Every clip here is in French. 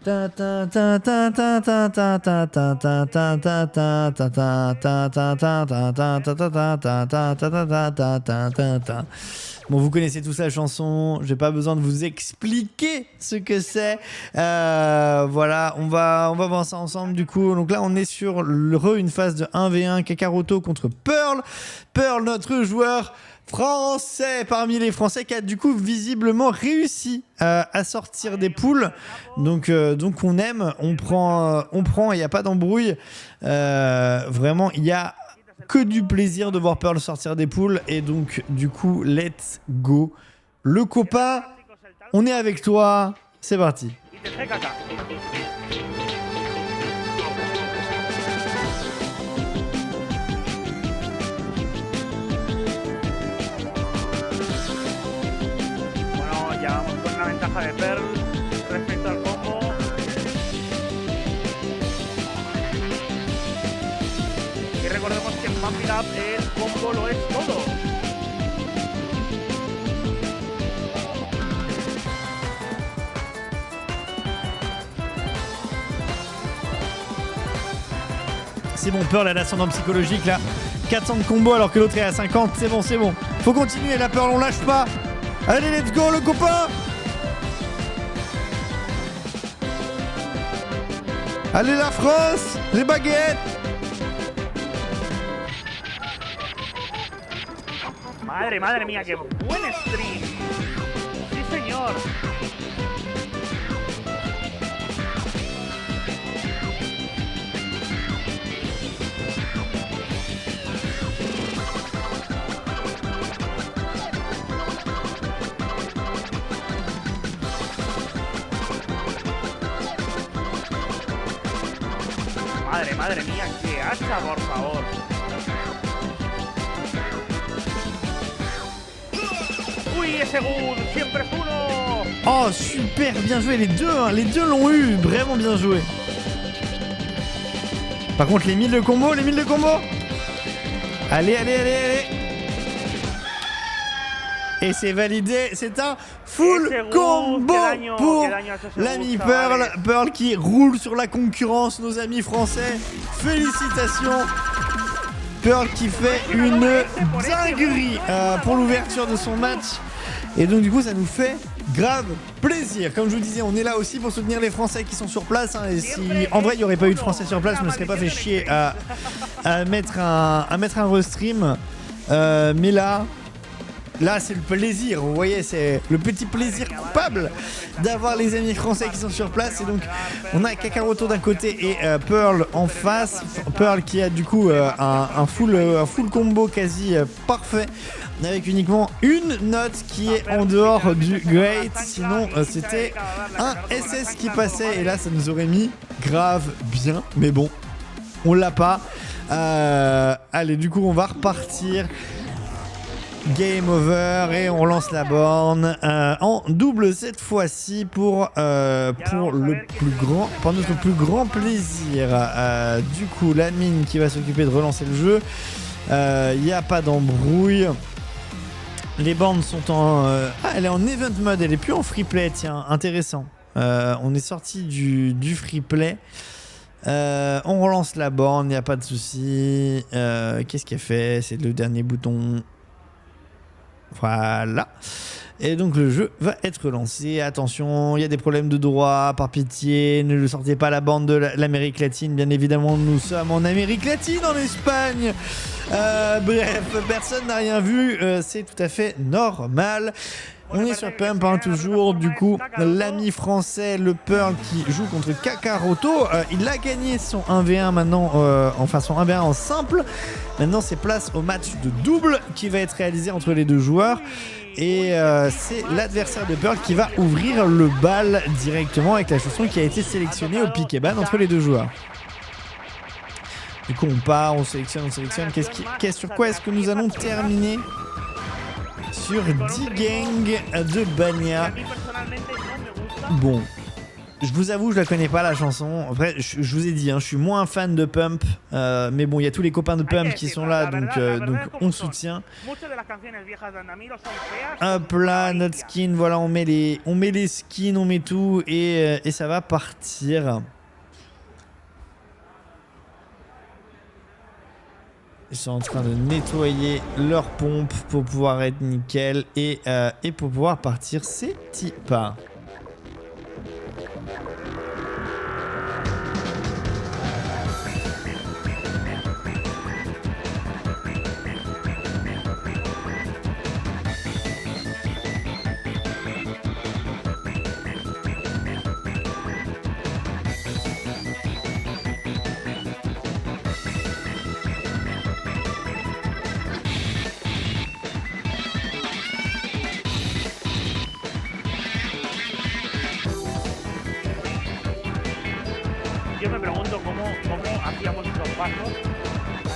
Bon, vous connaissez tous la chanson, j'ai pas besoin de vous expliquer ce que c'est. Voilà, on va voir ça ensemble du coup. Donc là, on est sur une phase de 1v1 Kakaroto contre Pearl. Pearl, notre joueur français parmi les Français qui a du coup visiblement réussi à sortir des poules. Donc on aime, on prend, il n'y a pas d'embrouille. Vraiment, il y a que du plaisir de voir Pearl sortir des poules. Et donc du coup, let's go. Le copain, on est avec toi. C'est parti. De Pearl respecto al combo. Y recordemos que en Pump It Up el combo lo es todo. C'est bon, Pearl a l'ascendant psychologique là. 400 de combo alors que l'autre est à 50. C'est bon, c'est bon. Faut continuer la Pearl, on lâche pas. Allez, let's go le copain. Allez la France, les baguettes. Madre mía, qué buen stream. Sí, señor. Madre mía, qué hacha, por favor. Uy, ese good, siempre es uno. Oh, super, bien joué, les deux l'ont eu, vraiment bien joué. Par contre, les 1000 de combo. Allez. Et c'est validé, c'est un full combo pour l'ami Pearl. Pearl qui roule sur la concurrence, nos amis français. Félicitations. Pearl qui fait une dinguerie pour l'ouverture de son match. Et donc du coup, ça nous fait grave plaisir. Comme je vous disais, on est là aussi pour soutenir les Français qui sont sur place. Hein, et si en vrai il n'y aurait pas eu de Français sur place, je ne me serais pas fait chier à mettre un restream. Mais là, c'est le plaisir, vous voyez, c'est le petit plaisir coupable d'avoir les amis français qui sont sur place. Et donc, on a Kakaroto d'un côté et Pearl en face. Pearl qui a du coup un full combo quasi parfait, avec uniquement une note qui est en dehors du great. Sinon, c'était un SS qui passait et là, ça nous aurait mis grave bien. Mais bon, on l'a pas. Allez, du coup, on va repartir. Game over et on lance la borne en double cette fois-ci pour notre plus grand plaisir. Du coup, l'admin qui va s'occuper de relancer le jeu. Il n'y a pas d'embrouille. Les bornes sont elle est en event mode, elle est plus en free play. Tiens, intéressant. On est sorti du free play. On relance la borne, il n'y a pas de souci. Qu'est-ce qu'elle fait? C'est le dernier bouton. Voilà. Et donc le jeu va être lancé. Attention, il y a des problèmes de droit. Par pitié, ne le sortez pas à la bande de l'Amérique latine. Bien évidemment, nous sommes en Amérique latine, en Espagne. Bref, personne n'a rien vu. C'est tout à fait normal. On est sur Pump, hein, toujours. Du coup, l'ami français, le Pearl, qui joue contre Kakaroto. Il a gagné son 1v1 maintenant, son 1v1 en simple. Maintenant, c'est place au match de double qui va être réalisé entre les deux joueurs. Et c'est l'adversaire de Pearl qui va ouvrir le bal directement avec la chanson qui a été sélectionnée au pick et ban entre les deux joueurs. Du coup, on part, on sélectionne. Sur quoi est-ce que nous allons terminer? Sur D-Gang de Banya. Bon, Je vous avoue, je la connais pas la chanson. Après, je vous ai dit, hein, je suis moins fan de Pump, mais bon, il y a tous les copains de Pump qui sont là, donc on soutient. Hop là, notre skin, voilà, on met les skins, on met tout et ça va partir. Ils sont en train de nettoyer leur pompe pour pouvoir être nickel et pour pouvoir partir. C'est Tipa.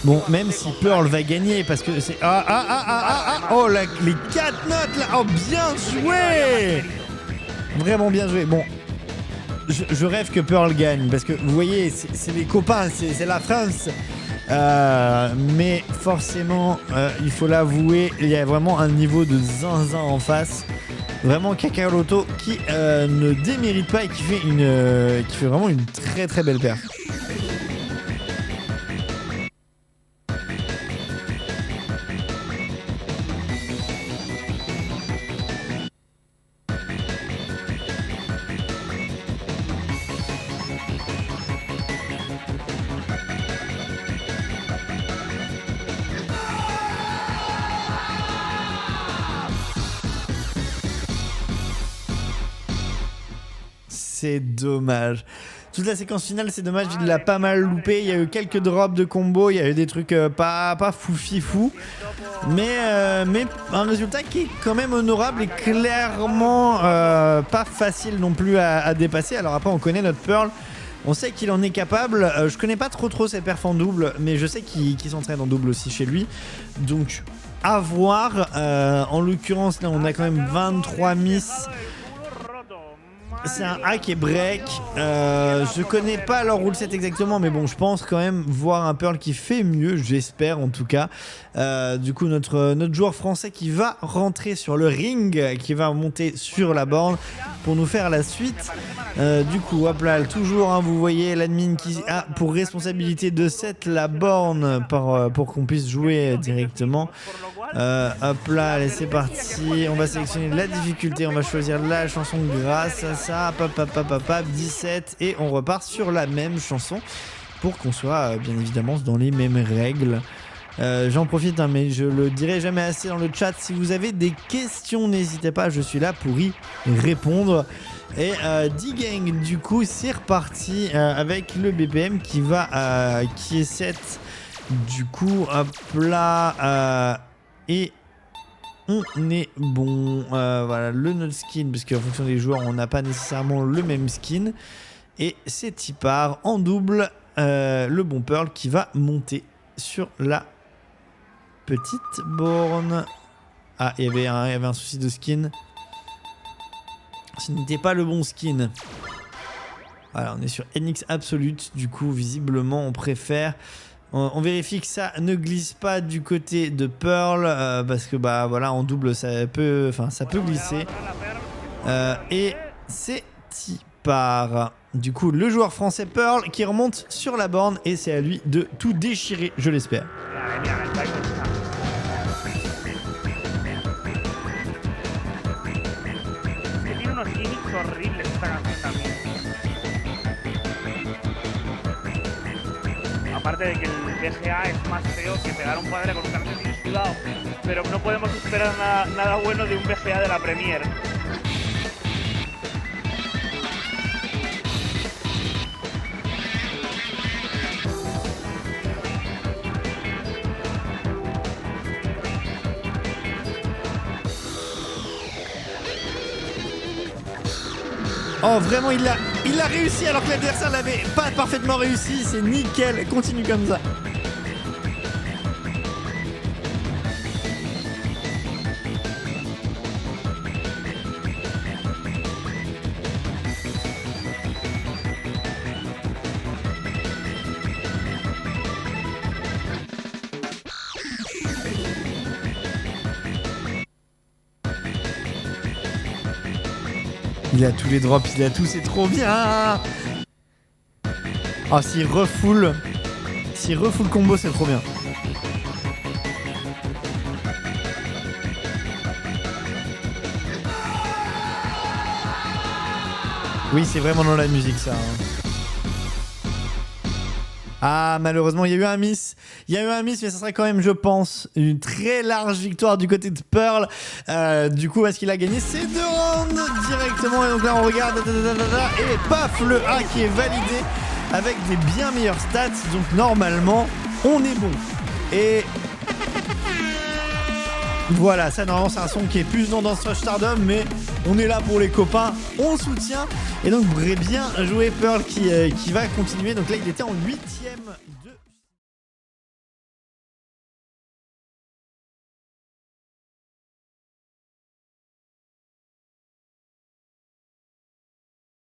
Bon, même si Pearl va gagner, parce que c'est... Oh, les 4 notes là. Oh, bien joué. Vraiment bien joué. Bon, je rêve que Pearl gagne, parce que vous voyez, c'est les copains, c'est la France. Mais forcément, il faut l'avouer, il y a vraiment un niveau de zinzin en face. Vraiment Kakaroto qui ne démérite pas et qui fait vraiment une très très belle perf. C'est dommage. Toute la séquence finale, c'est dommage, il l'a pas mal loupé. Il y a eu quelques drops de combo, il y a eu des trucs pas fou. Mais un résultat qui est quand même honorable et clairement pas facile non plus à dépasser. Alors après, on connaît notre Pearl. On sait qu'il en est capable. Je connais pas trop ses perfs en double, mais je sais qu'il s'entraîne en double aussi chez lui. Donc, à voir. En l'occurrence, là, on a quand même 23 miss. C'est un hack et break. Je connais pas leur rule set exactement, mais bon, je pense quand même voir un Pearl qui fait mieux, j'espère en tout cas. Du coup, notre joueur français qui va rentrer sur le ring, qui va monter sur la borne pour nous faire la suite. Du coup, hop là, toujours, hein, vous voyez l'admin qui a pour responsabilité de set la borne pour qu'on puisse jouer directement. Hop là, allez, c'est parti. On va sélectionner la difficulté, on va choisir la chanson grâce à ça. Pap, 17 et on repart sur la même chanson pour qu'on soit bien évidemment dans les mêmes règles. J'en profite, hein, mais je le dirai jamais assez dans le chat. Si vous avez des questions, n'hésitez pas, je suis là pour y répondre. Et D-Gang, du coup, c'est reparti avec le BPM qui est 7. Du coup, hop là, et on est bon. Voilà, le notre skin, parce qu'en fonction des joueurs, on n'a pas nécessairement le même skin. Et c'est Tipar en double, le bon Pearl qui va monter sur la petite borne. Ah, il y avait un souci de skin. Ce n'était pas le bon skin. Voilà, on est sur NX Absolute. Du coup, visiblement, on préfère... On vérifie que ça ne glisse pas du côté de Pearl, parce que bah voilà, en double ça peut glisser. Et c'est Tipar. Du coup, le joueur français Pearl qui remonte sur la borne et c'est à lui de tout déchirer, je l'espère. Aparte de que el BGA es más feo que pegar un padre con un calcetín sudado, pero no podemos esperar nada bueno de un BGA de la Premier. Oh, vraiment, il a réussi alors que l'adversaire l'avait pas parfaitement réussi. C'est nickel, continue comme ça. Il a tous les drops, il a tout, c'est trop bien. Oh, s'il refoule combo, c'est trop bien. Oui, c'est vraiment dans la musique, ça. Ah, malheureusement, il y a eu un miss. Il y a eu un miss, mais ça serait quand même, je pense, une très large victoire du côté de Pearl. Du coup, est-ce qu'il a gagné ces 2 rounds directement? Et donc là, on regarde. Et paf, le A qui est validé avec des bien meilleures stats. Donc normalement, on est bon. Et voilà, ça normalement c'est un son qui est plus dans Rush Stardom, mais on est là pour les copains, on soutient. Et donc bien joué Pearl qui va continuer. Donc là il était en 8ème.